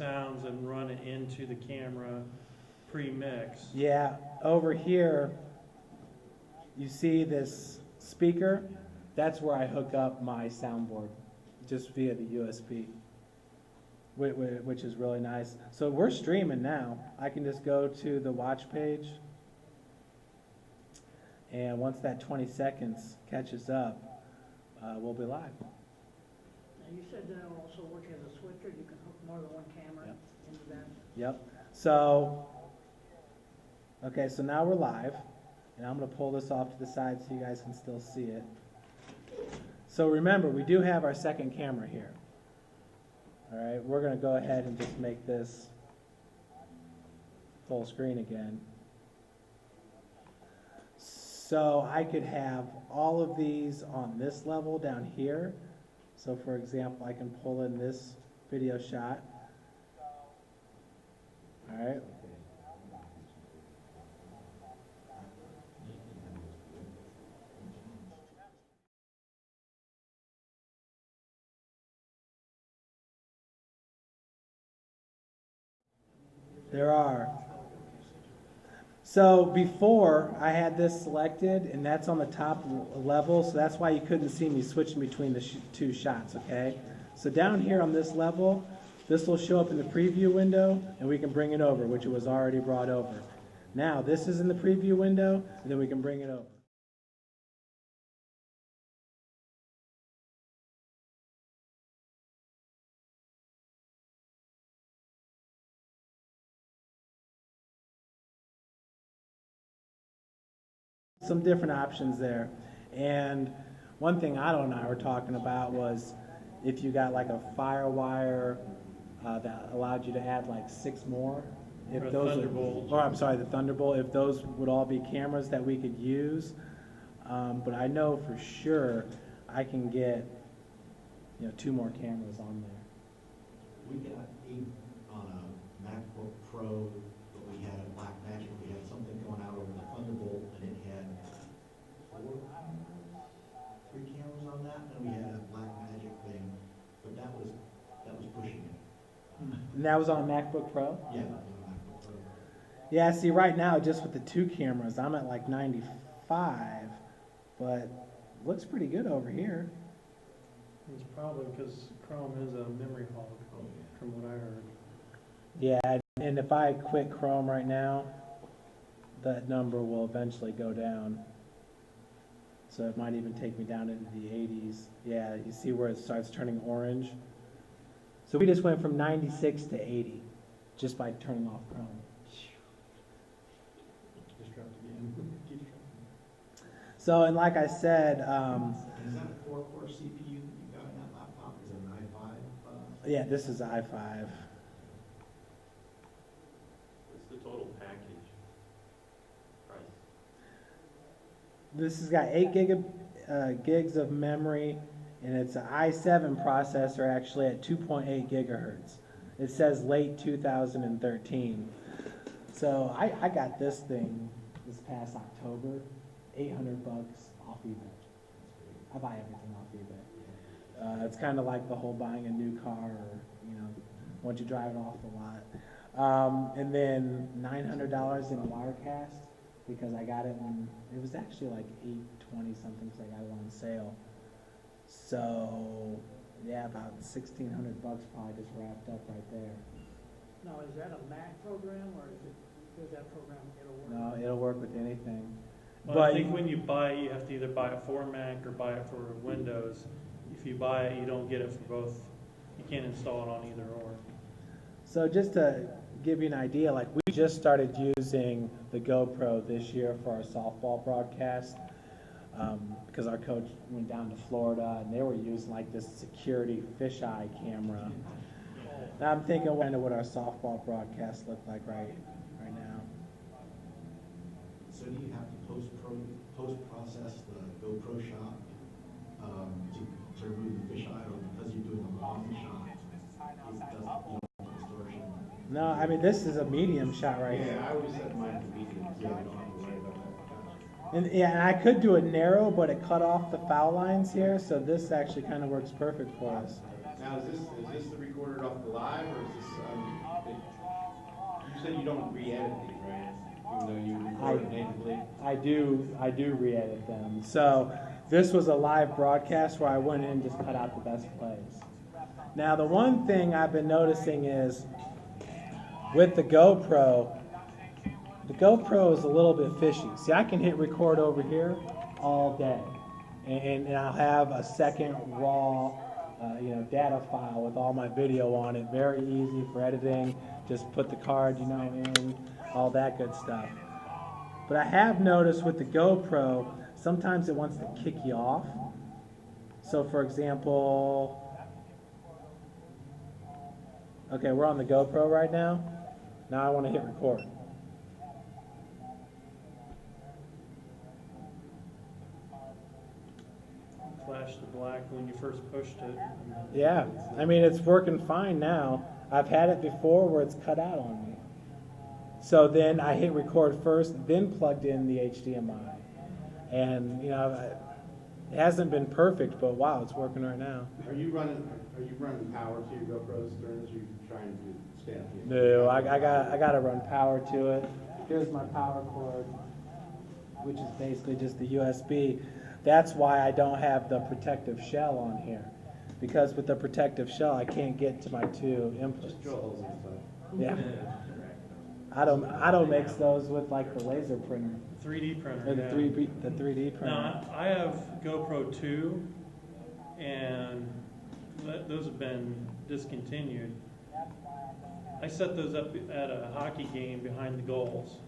sounds and run it into the camera pre-mix. Yeah, over here, you see this speaker? That's where I hook up my soundboard, just via the USB, which is really nice. So we're streaming now. I can just go to the watch page, and once that 20 seconds catches up, we'll be live. Now, you said that will also work as a switcher, you can hook more than one camera Yep. into that. Yep. So, okay, so now we're live, and I'm going to pull this off to the side so you guys can still see it. So remember, we do have our second camera here. All right, we're going to go ahead and just make this full screen again. So I could have all of these on this level down here. So for example, I can pull in this video shot. All right. There are. So before I had this selected, and that's on the top level, so that's why you couldn't see me switching between the two shots, okay? So down here on this level, this will show up in the preview window, and we can bring it over, which it was already brought over. Now, this is in the preview window, and then we can bring it over. Some different options there. And one thing Otto and I were talking about was if you got like a FireWire that allowed you to add like 6 more. If Or those Thunderbolt. Or I'm sorry, the Thunderbolt, if those would all be cameras that we could use. But I know for sure I can get 2 more cameras on there. We got 8 on a MacBook Pro, but we had a Blackmagic. We had something going out over the Thunderbolt, and it had 3 cameras on that, and we had a Blackmagic thing, but that was pushing it. And that was on a MacBook Pro? Yeah, on a MacBook Pro. Yeah, see, right now, just with the 2 cameras, I'm at like 95, but looks pretty good over here. It's probably because Chrome is a memory hog, from what I heard. Yeah, and if I quit Chrome right now, that number will eventually go down. So it might even take me down into the 80s. Yeah, you see where it starts turning orange? So we just went from 96 to 80 just by turning off Chrome. Just dropped again. So, and like I said, Is that a 4-core CPU that you got in that laptop? Is it an i5? yeah, this is i5. What's the total package price? This has got 8 gigs of memory, and it's an i7 processor actually at 2.8 gigahertz. It says late 2013. So I got this thing this past October, $800 off eBay. I buy everything off eBay. It's kind of like the whole buying a new car, or once you drive it off the lot. And then $900 in Wirecast, because I got it when it was actually like $820 something, because I got it on sale. So yeah, about $1,600 probably just wrapped up right there. Now, is that a Mac program, or does that program, it'll work? No, it'll work with anything. Well, I think when you buy it, you have to either buy it for Mac or buy it for Windows. If you buy it, you don't get it for both. You can't install it on either or. So just to give you an idea, like we just started using the GoPro this year for our softball broadcast, because our coach went down to Florida and they were using like this security fisheye camera. Now I'm thinking what our softball broadcasts look like right now. So do you have to post-process the GoPro shot to remove the fisheye, or because you're doing a long shot, it doesn't distortion? No, I mean this is a medium shot right here. Yeah, I always set mine to medium, so I don't have to worry about that. And I could do it narrow, but it cut off the foul lines here, so this actually kind of works perfect for us. Now, is this recorded off the live, or is this said you don't re-edit these, right? Even though you record natively? I do re-edit them. So this was a live broadcast where I went in and just cut out the best plays. Now the one thing I've been noticing is with the GoPro is a little bit fishy. See, I can hit record over here all day, and I'll have a second raw, data file with all my video on it. Very easy for editing. Just put the card, in, all that good stuff. But I have noticed with the GoPro, sometimes it wants to kick you off. So for example, okay, we're on the GoPro right now. Now I want to hit record. Flash the black when you first pushed it. Yeah, I mean, it's working fine now. I've had it before where it's cut out on me. So then I hit record first, then plugged in the HDMI. And, it hasn't been perfect, but wow, it's working right now. Are you running power to your GoPros during this, or are you trying to stay up here? No, I got to run power to it. Here's my power cord, which is basically just the USB. That's why I don't have the protective shell on here. Because with the protective shell, I can't get to my two inputs. Just drill holes and stuff. Yeah. I don't mix those with like the laser printer. 3D printer. Or the yeah. 3D printer. Now, I have GoPro 2, and those have been discontinued. I set those up at a hockey game behind the goals,